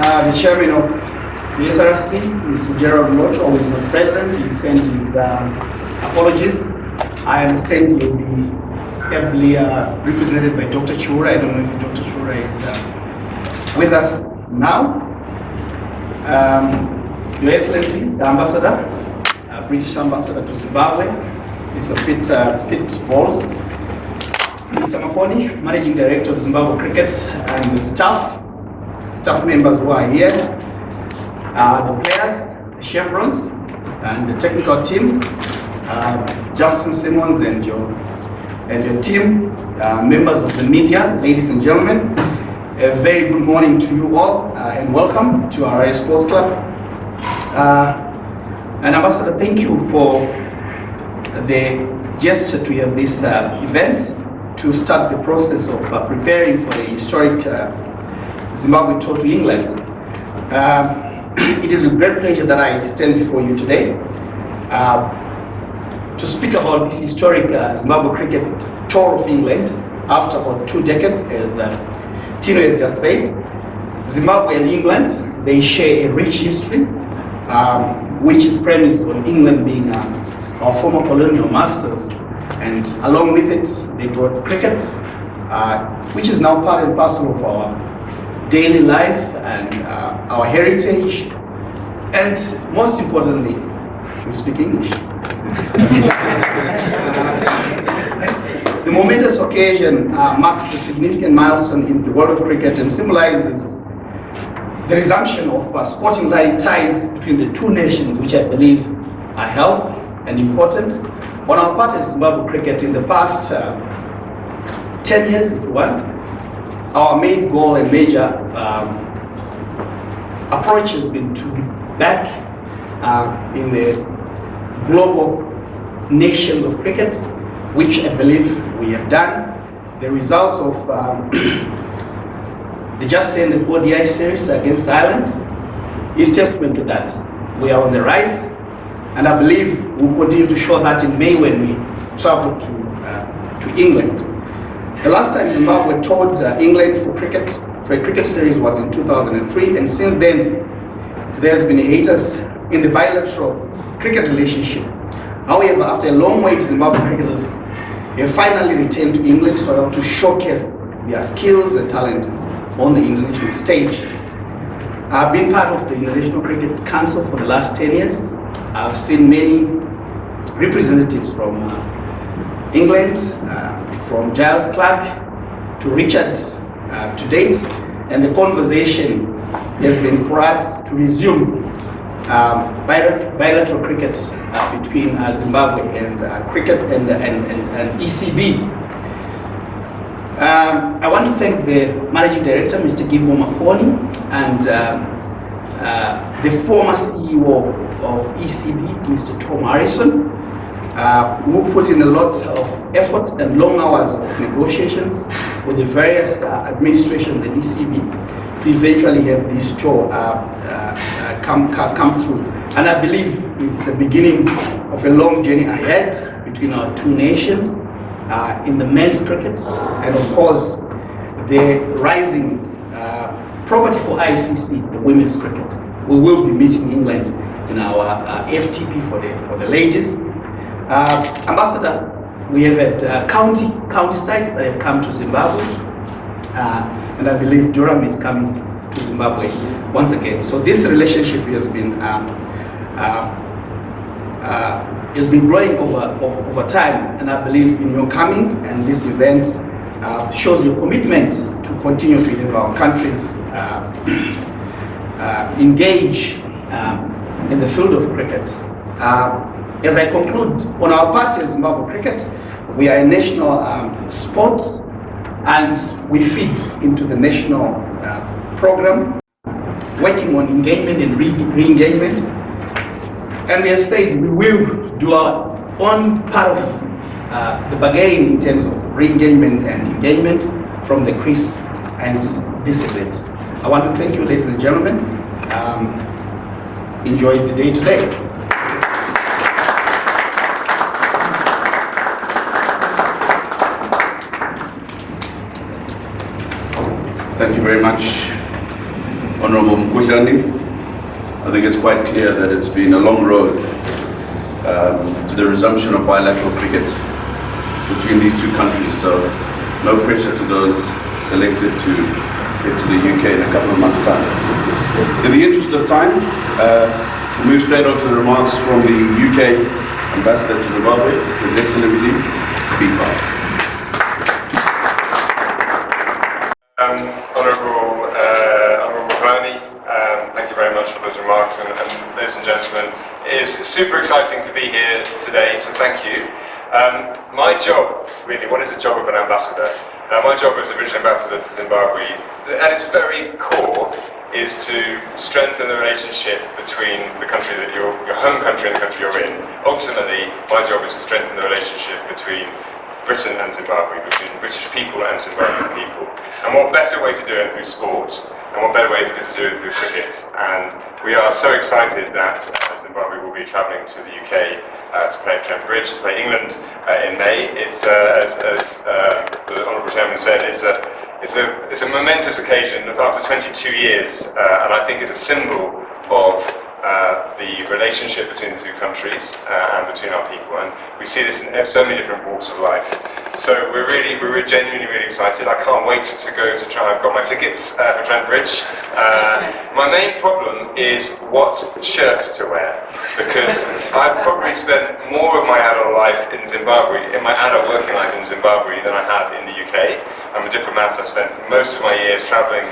The chairman of the SRC, Mr. Gerald Mocho, who is not present. He sent his apologies. I understand you'll be heavily represented by Dr. Chura. I don't know if Dr. Chura is with us now. Your Excellency, the Ambassador, British Ambassador to Zimbabwe, Mr. Pete Vowles, Mr. Makoni, Managing Director of Zimbabwe Cricket, and the staff members who are here, the players, the chevrons, and the technical team, Justin Simmons and your team, members of the media, ladies and gentlemen. A very good morning to you all, and welcome to our Harare Sports Club. And Ambassador, thank you for the gesture to have this event to start the process of preparing for the historic Zimbabwe tour to England. It is with great pleasure that I stand before you today to speak about this historic Zimbabwe Cricket tour of England after about 2 decades, as Tino has just said. Zimbabwe and England, they share a rich history, which is premised on England being our former colonial masters, and along with it, they brought cricket, which is now part and parcel of our daily life and our heritage, and most importantly, we speak English. The momentous occasion marks the significant milestone in the world of cricket and symbolizes the resumption of sporting ties between the two nations, which I believe are healthy and important. On our part as Zimbabwe Cricket, in the past 10 years, if you want, our main goal and major approach has been to be back in the global nation of cricket, which I believe we have done. The results of the just ended ODI series against Ireland is testament to that. We are on the rise, and I believe we'll continue to show that in May when we travel to England. The last time Zimbabwe toured England for a cricket series was in 2003, and since then there's been a hiatus in the bilateral cricket relationship. However, after a long wait, Zimbabwe cricketers have finally returned to England so to showcase their skills and talent on the international stage. I've been part of the International Cricket Council for the last 10 years. I've seen many representatives from England, from Giles Clark to Richard to date, and the conversation has been for us to resume bilateral cricket between Zimbabwe and cricket and ECB. I want to thank the Managing Director, Mr. Makoni, and the former CEO of ECB, Mr. Tom Harrison, who put in a lot of effort and long hours of negotiations with the various administrations in ECB to eventually have this tour come through. And I believe it's the beginning of a long journey ahead between our two nations in the men's cricket, and of course the rising property for ICC, the women's cricket. We will be meeting England in our FTP for the ladies. Ambassador, we have had county sides that have come to Zimbabwe, and I believe Durham is coming to Zimbabwe once again. So this relationship has been growing over time, and I believe in your coming, and this event shows your commitment to continue to have our countries engage in the field of cricket. As I conclude, on our part as Zimbabwe Cricket, we are a national sport, and we feed into the national program, working on engagement and re-engagement. And we have said we will do our own part of the bargain in terms of re-engagement and engagement from the crease, and this is it. I want to thank you, ladies and gentlemen. Enjoy the day today. Thank you very much, Honourable Mukuhlani, I think it's quite clear that it's been a long road to the resumption of bilateral cricket between these two countries, so no pressure to those selected to get to the UK in a couple of months' time. In the interest of time, we'll move straight on to the remarks from the UK Ambassador to Zimbabwe, His Excellency Pete Vowles. Honourable Mukuhlani, thank you very much for those remarks, and ladies and gentlemen, it is super exciting to be here today, so thank you. My job, really, what is the job of an ambassador? My job as a British ambassador to Zimbabwe, at its very core, is to strengthen the relationship between the country that your home country and the country you're in. Ultimately, my job is to strengthen the relationship between Britain and Zimbabwe, between British people and Zimbabwean people. And what better way to do it through sport, and what better way to do it through cricket. And we are so excited that Zimbabwe will be travelling to the UK to play at Trent Bridge, to play England in May. It's, as the Honourable Chairman said, it's a momentous occasion after 22 years, and I think it's a symbol of the relationship between the two countries and between our people, and we see this in so many different walks of life. So we're genuinely really excited. I can't wait to go to try. I've got my tickets for Trent Bridge. My main problem is what shirt to wear, because I've probably spent more of my adult life in Zimbabwe, in my adult working life in Zimbabwe, than I have in the UK. I'm a diplomat. I spent most of my years travelling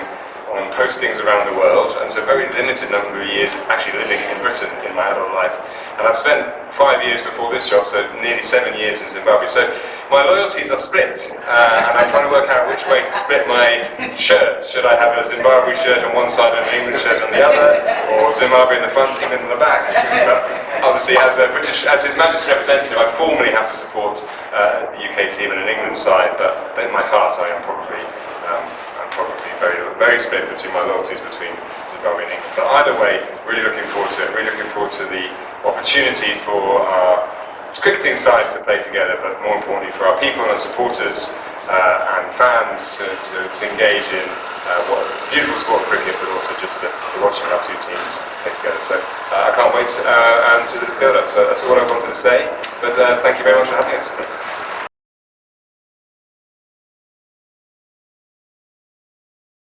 on postings around the world, and so a very limited number of years actually living in Britain in my adult life. And I've spent 5 years before this job, so nearly 7 years in Zimbabwe. So my loyalties are split, and I'm trying to work out which way to split my shirt. Should I have a Zimbabwe shirt on one side and an England shirt on the other, or Zimbabwe in the front, England in the back? But obviously, as His Majesty's representative, I formally have to support the UK team and an England side, but in my heart, I am probably very split between my loyalties between Zimbabwe and England. But either way, really looking forward to it. Really looking forward to the opportunity for our cricketing sides to play together, but more importantly for our people and our supporters and fans to engage in what beautiful sport cricket, but also just the watching our two teams play together. So I can't wait to the build-up. So that's all I wanted to say. But thank you very much for having us today.